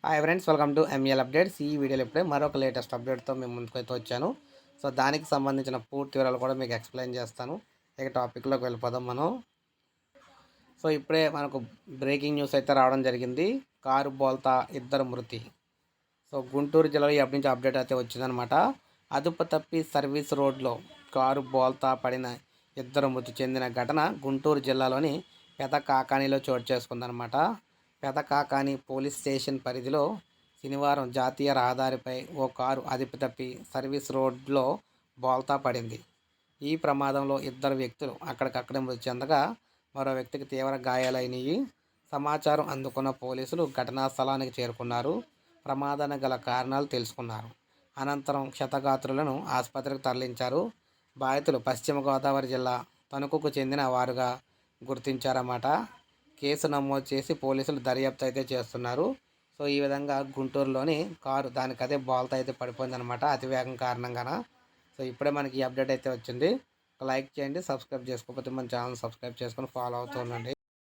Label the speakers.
Speaker 1: Hi friends, welcome to ML updates. ఈ వీడియోలో ఇప్పుడే మరొక లేటెస్ట్ అప్డేట్తో మేము ముందుకైతే వచ్చాను. సో దానికి సంబంధించిన పూర్తి వివరాలు కూడా మీకు ఎక్స్ప్లెయిన్ చేస్తాను. ఇక టాపిక్లోకి వెళ్ళిపోదాం మనం. సో ఇప్పుడే మనకు బ్రేకింగ్ న్యూస్ అయితే రావడం జరిగింది. కారు బోల్తా ఇద్దరు మృతి. సో గుంటూరు జిల్లాలో ఈ నుంచి అప్డేట్ అయితే వచ్చిందనమాట. అదుపు తప్పి సర్వీస్ రోడ్లో కారు బోల్తా పడిన ఇద్దరు మృతి చెందిన ఘటన గుంటూరు జిల్లాలోని పెదకాకానిలో చోటు చేసుకుందనమాట. పెదకాకాని పోలీస్ స్టేషన్ పరిధిలో శనివారం జాతీయ రహదారిపై ఓ కారు అదుపు తప్పి సర్వీస్ రోడ్లో బోల్తా పడింది. ఈ ప్రమాదంలో ఇద్దరు వ్యక్తులు అక్కడికక్కడే మృతి చెందగా మరో వ్యక్తికి తీవ్ర గాయాలైనవి. సమాచారం అందుకున్న పోలీసులు ఘటనా స్థలానికి చేరుకున్నారు. ప్రమాదానికి గల కారణాలు తెలుసుకున్నారు. అనంతరం క్షతగాత్రులను ఆసుపత్రికి తరలించారు. బాధితులు పశ్చిమ గోదావరి జిల్లా తణుకుకు చెందిన వారుగా గుర్తించారన్నమాట. కేసు నమోదు చేసి పోలీసులు దర్యాప్తు అయితే చేస్తున్నారు. సో ఈ విధంగా గుంటూరులోని కారు దానికదే బోల్తా అయితే పడిపోయిందనమాట, అతివేగం కారణంగాన. సో ఇప్పుడే మనకి ఈ అప్డేట్ అయితే వచ్చింది. లైక్ చేయండి, సబ్స్క్రైబ్ చేసుకోకపోతే మన ఛానల్ సబ్స్క్రైబ్ చేసుకొని ఫాలో అవుతూ ఉండండి.